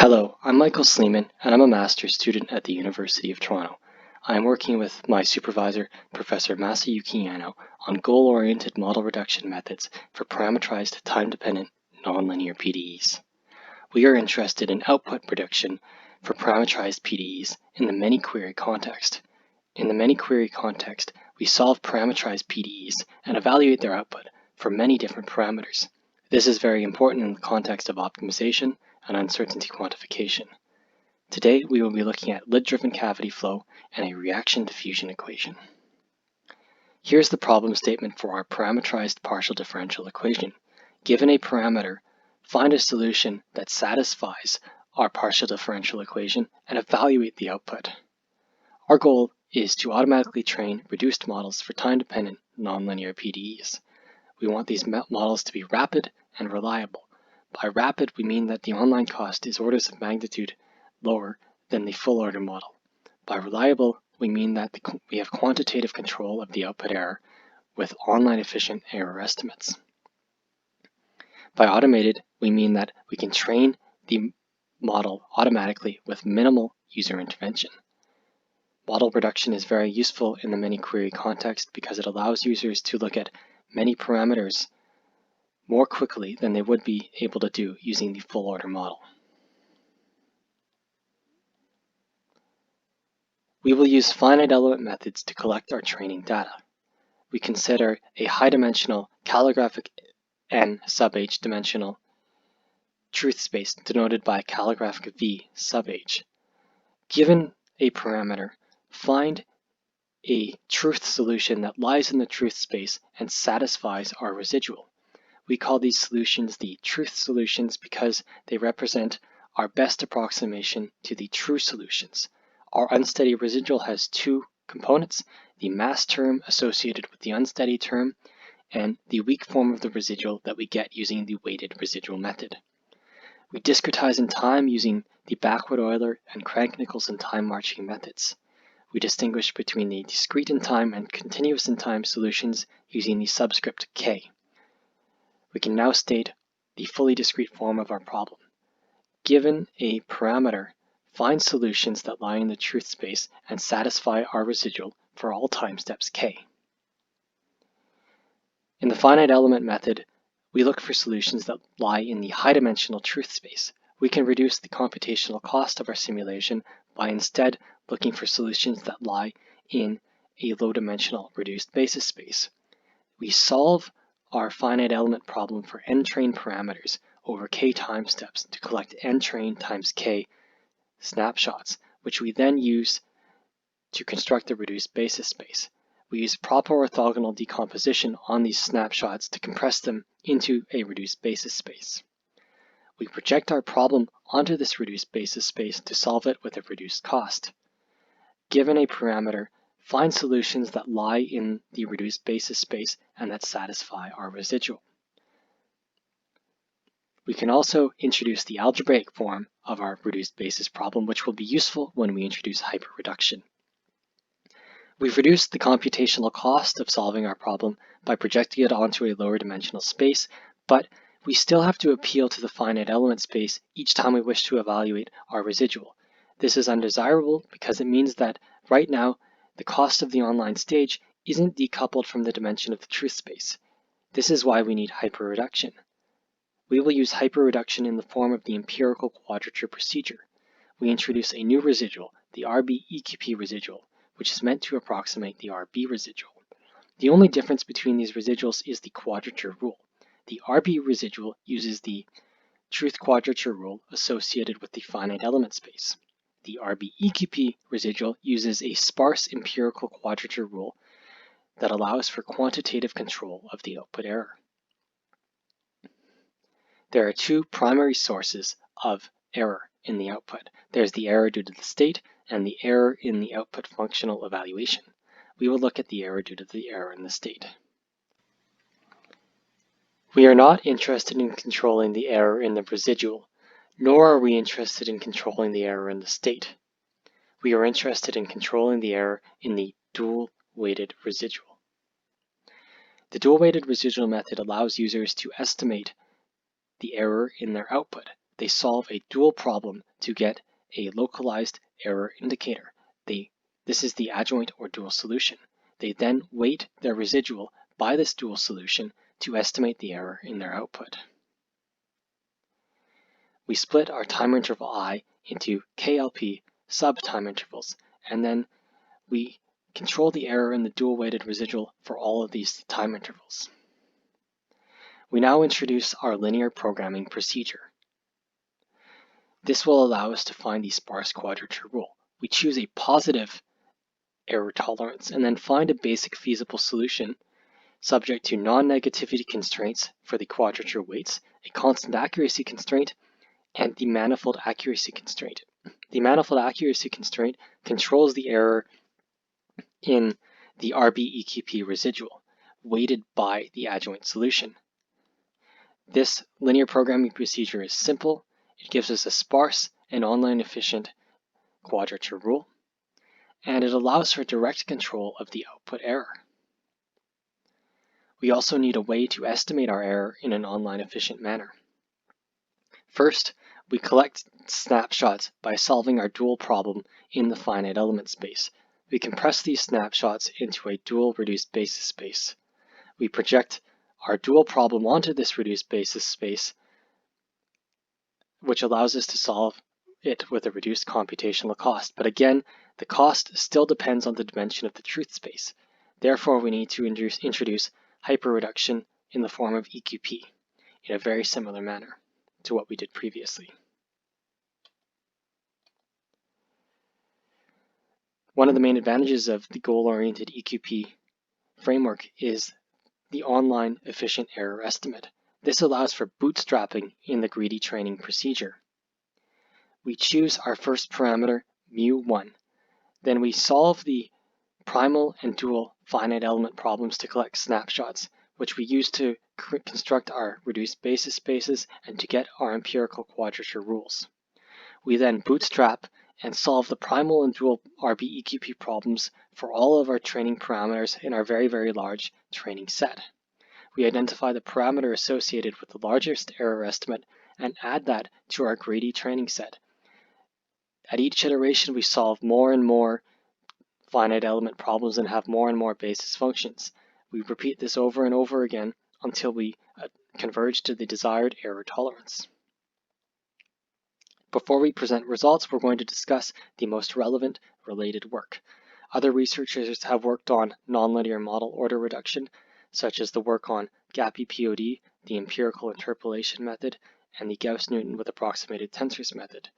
Hello, I'm Michael Sleeman, and I'm a master's student at the University of Toronto. I am working with my supervisor, Professor Masayuki Yano, on goal-oriented model reduction methods for parametrized time-dependent nonlinear PDEs. We are interested in output prediction for parametrized PDEs in the many-query context. In the many-query context, we solve parametrized PDEs and evaluate their output for many different parameters. This is very important in the context of optimization and uncertainty quantification. Today, we will be looking at lid-driven cavity flow and a reaction diffusion equation. Here's the problem statement for our parametrized partial differential equation. Given a parameter, find a solution that satisfies our partial differential equation and evaluate the output. Our goal is to automatically train reduced models for time-dependent nonlinear PDEs. We want these models to be rapid and reliable. By rapid, we mean that the online cost is orders of magnitude lower than the full order model. By reliable, we mean that we have quantitative control of the output error with online efficient error estimates. By automated, we mean that we can train the model automatically with minimal user intervention. Model reduction is very useful in the many-query context because it allows users to look at many parameters more quickly than they would be able to do using the full order model. We will use finite element methods to collect our training data. We consider a high-dimensional calligraphic n sub h dimensional truth space denoted by calligraphic v sub h. Given a parameter, find a truth solution that lies in the truth space and satisfies our residual. We call these solutions the truth solutions because they represent our best approximation to the true solutions. Our unsteady residual has two components, the mass term associated with the unsteady term and the weak form of the residual that we get using the weighted residual method. We discretize in time using the Backward-Euler and Crank-Nicolson time marching methods. We distinguish between the discrete in time and continuous in time solutions using the subscript k. We can now state the fully discrete form of our problem. Given a parameter, find solutions that lie in the truth space and satisfy our residual for all time steps k. In the finite element method, we look for solutions that lie in the high-dimensional truth space. We can reduce the computational cost of our simulation by instead looking for solutions that lie in a low-dimensional reduced basis space. We solve our finite element problem for n-train parameters over k time steps to collect n-train times k snapshots, which we then use to construct a reduced basis space. We use proper orthogonal decomposition on these snapshots to compress them into a reduced basis space. We project our problem onto this reduced basis space to solve it with a reduced cost. Given a parameter, find solutions that lie in the reduced basis space and that satisfy our residual. We can also introduce the algebraic form of our reduced basis problem, which will be useful when we introduce hyperreduction. We've reduced the computational cost of solving our problem by projecting it onto a lower dimensional space, but we still have to appeal to the finite element space each time we wish to evaluate our residual. This is undesirable because it means that right now the cost of the online stage isn't decoupled from the dimension of the truth space. This is why we need hyperreduction. We will use hyperreduction in the form of the empirical quadrature procedure. We introduce a new residual, the RB-EQP residual, which is meant to approximate the RB residual. The only difference between these residuals is the quadrature rule. The RB residual uses the truth quadrature rule associated with the finite element space. The RB-EQP residual uses a sparse empirical quadrature rule that allows for quantitative control of the output error. There are two primary sources of error in the output. There's the error due to the state and the error in the output functional evaluation. We will look at the error due to the error in the state. We are not interested in controlling the error in the residual, nor are we interested in controlling the error in the state. We are interested in controlling the error in the dual-weighted residual. The dual-weighted residual method allows users to estimate the error in their output. they solve a dual problem to get a localized error indicator. This is the adjoint or dual solution. They then weight their residual by this dual solution to estimate the error in their output. We split our time interval I into KLP sub-time intervals, and then we control the error in the dual-weighted residual for all of these time intervals. We now introduce our linear programming procedure. This will allow us to find the sparse quadrature rule. We choose a positive error tolerance and then find a basic feasible solution subject to non-negativity constraints for the quadrature weights, a constant accuracy constraint, and the manifold accuracy constraint. The manifold accuracy constraint controls the error in the RB-EQP residual, weighted by the adjoint solution. This linear programming procedure is simple. It gives us a sparse and online efficient quadrature rule, and it allows for direct control of the output error. We also need a way to estimate our error in an online efficient manner. First, we collect snapshots by solving our dual problem in the finite element space. We compress these snapshots into a dual reduced basis space. We project our dual problem onto this reduced basis space, which allows us to solve it with a reduced computational cost. But again, the cost still depends on the dimension of the truth space. Therefore, we need to introduce hyperreduction in the form of EQP in a very similar manner to what we did previously. One of the main advantages of the goal-oriented EQP framework is the online efficient error estimate. This allows for bootstrapping in the greedy training procedure. We choose our first parameter, mu1. Then we solve the primal and dual finite element problems to collect snapshots, which we use to construct our reduced basis spaces and to get our empirical quadrature rules. We then bootstrap and solve the primal and dual RB-EQP problems for all of our training parameters in our very, very large training set. We identify the parameter associated with the largest error estimate and add that to our greedy training set. At each iteration, we solve more and more finite element problems and have more and more basis functions. We repeat this over and over again until we converge to the desired error tolerance. Before we present results, we're going to discuss the most relevant related work. Other researchers have worked on nonlinear model order reduction, such as the work on GAPI-POD, the empirical interpolation method, and the Gauss-Newton with approximated tensors method.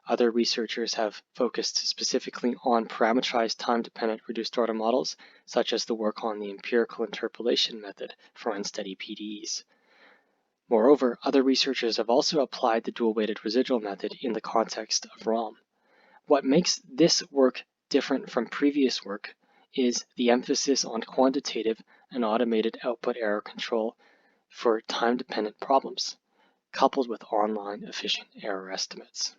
Other researchers have focused specifically on parametrized time-dependent reduced order models, such as the work on the empirical interpolation method for unsteady PDEs. Moreover, other researchers have also applied the dual-weighted residual method in the context of ROM. What makes this work different from previous work is the emphasis on quantitative and automated output error control for time-dependent problems, coupled with online efficient error estimates.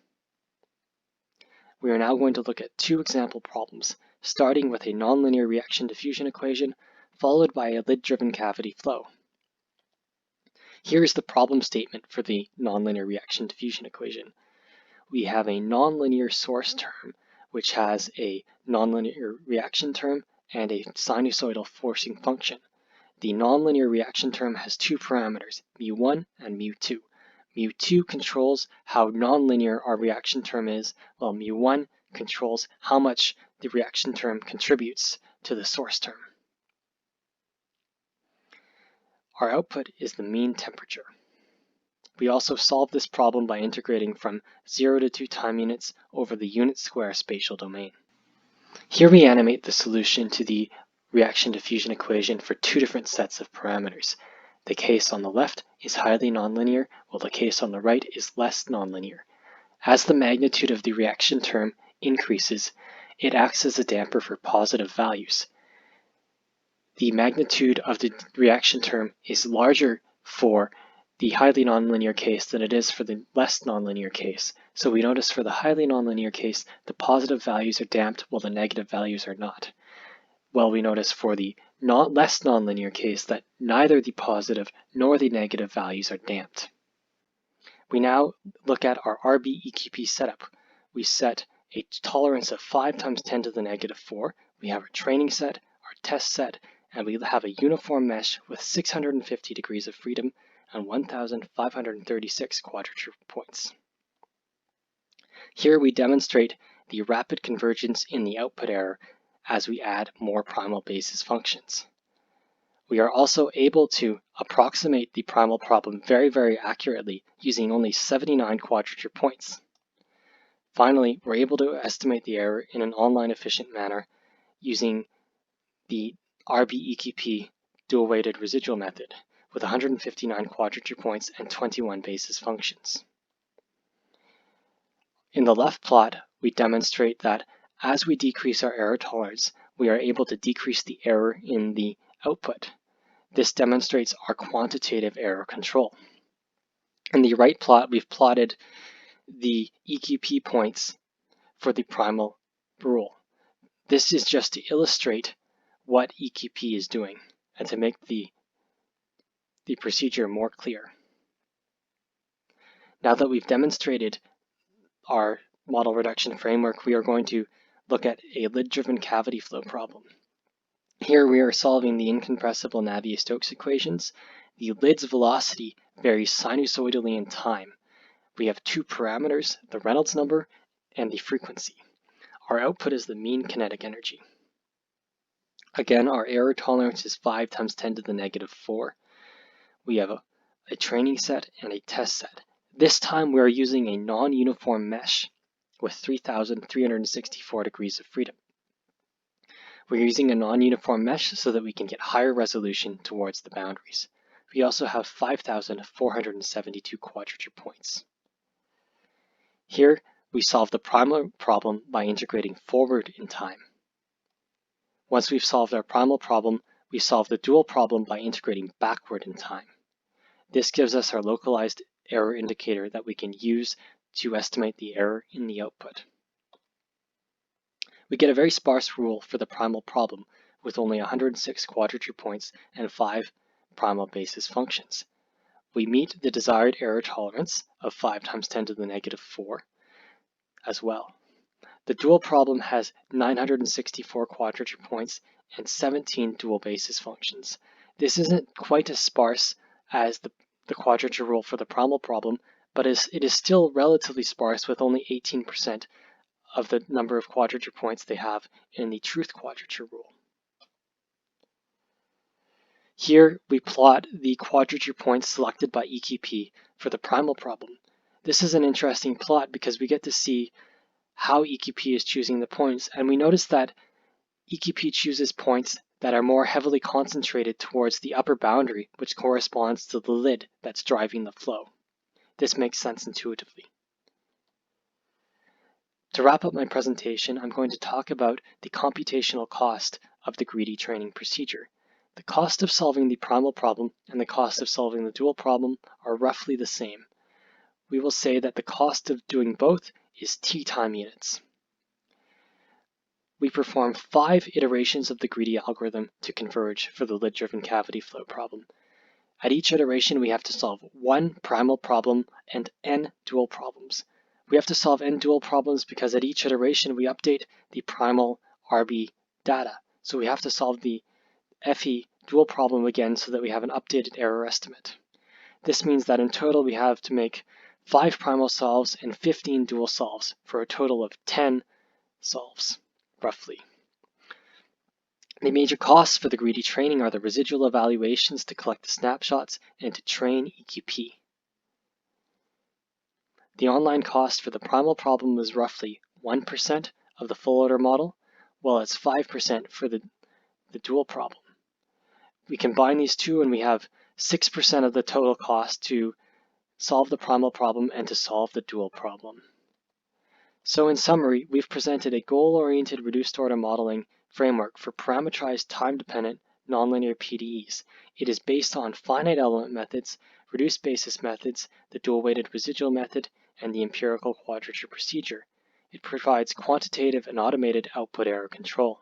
We are now going to look at two example problems, starting with a nonlinear reaction diffusion equation, followed by a lid-driven cavity flow. Here is the problem statement for the nonlinear reaction diffusion equation. We have a nonlinear source term, which has a nonlinear reaction term and a sinusoidal forcing function. The nonlinear reaction term has two parameters, mu1 and mu2. Mu2 controls how nonlinear our reaction term is, while mu1 controls how much the reaction term contributes to the source term. Our output is the mean temperature. We also solve this problem by integrating from 0 to 2 time units over the unit square spatial domain. Here we animate the solution to the reaction diffusion equation for two different sets of parameters. The case on the left is highly nonlinear, while the case on the right is less nonlinear. As the magnitude of the reaction term increases, it acts as a damper for positive values. The magnitude of the reaction term is larger for the highly nonlinear case than it is for the less nonlinear case. So we notice for the highly nonlinear case, the positive values are damped while the negative values are not. Well, we notice for the less nonlinear case that neither the positive nor the negative values are damped. We now look at our RB EQP setup. We set a tolerance of 5 times 10 to the negative 4. We have our training set, our test set, and we have a uniform mesh with 650 degrees of freedom and 1,536 quadrature points. Here we demonstrate the rapid convergence in the output error as we add more primal basis functions. We are also able to approximate the primal problem very, very accurately using only 79 quadrature points. Finally, we're able to estimate the error in an online efficient manner using the RB-EQP dual-weighted residual method with 159 quadrature points and 21 basis functions. In the left plot, we demonstrate that as we decrease our error tolerance, we are able to decrease the error in the output. This demonstrates our quantitative error control. In the right plot, we've plotted the EQP points for the primal rule. This is just to illustrate what EQP is doing and to make the procedure more clear. Now that we've demonstrated our model reduction framework, we are going to look at a lid-driven cavity flow problem. Here we are solving the incompressible Navier-Stokes equations. The lid's velocity varies sinusoidally in time. We have two parameters, the Reynolds number and the frequency. Our output is the mean kinetic energy. Again, our error tolerance is 5 times 10 to the negative 4. We have a training set and a test set. This time we are using a non-uniform mesh with 3,364 degrees of freedom. We're using a non-uniform mesh so that we can get higher resolution towards the boundaries. We also have 5,472 quadrature points. Here, we solve the primal problem by integrating forward in time. Once we've solved our primal problem, we solve the dual problem by integrating backward in time. This gives us our localized error indicator that we can use to estimate the error in the output. We get a very sparse rule for the primal problem with only 106 quadrature points and 5 primal basis functions. We meet the desired error tolerance of 5 times 10 to the negative 4 as well. The dual problem has 964 quadrature points and 17 dual basis functions. This isn't quite as sparse as the quadrature rule for the primal problem, but it is still relatively sparse with only 18% of the number of quadrature points they have in the truth quadrature rule. Here we plot the quadrature points selected by EQP for the primal problem. This is an interesting plot because we get to see how EQP is choosing the points, and we notice that EQP chooses points that are more heavily concentrated towards the upper boundary, which corresponds to the lid that's driving the flow. This makes sense intuitively. To wrap up my presentation, I'm going to talk about the computational cost of the greedy training procedure. The cost of solving the primal problem and the cost of solving the dual problem are roughly the same. We will say that the cost of doing both is T time units. We perform 5 iterations of the greedy algorithm to converge for the lid-driven cavity flow problem. At each iteration, we have to solve 1 primal problem and n dual problems. We have to solve n dual problems because at each iteration we update the primal RB data. So we have to solve the FE dual problem again so that we have an updated error estimate. This means that in total we have to make 5 primal solves and 15 dual solves for a total of 10 solves, roughly. The major costs for the greedy training are the residual evaluations to collect the snapshots and to train EQP. The online cost for the primal problem was roughly 1% of the full order model, while it's 5% for the dual problem. We combine these two and we have 6% of the total cost to solve the primal problem and to solve the dual problem. So in summary, we've presented a goal-oriented reduced order modeling framework for parametrized time-dependent nonlinear PDEs. It is based on finite element methods, reduced basis methods, the dual-weighted residual method, and the empirical quadrature procedure. It provides quantitative and automated output error control.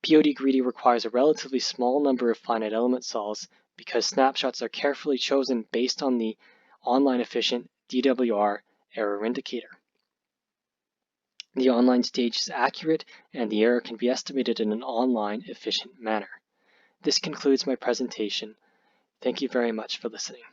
POD greedy requires a relatively small number of finite element solves because snapshots are carefully chosen based on the online efficient DWR error indicator. The online stage is accurate and the error can be estimated in an online efficient manner. This concludes my presentation. Thank you very much for listening.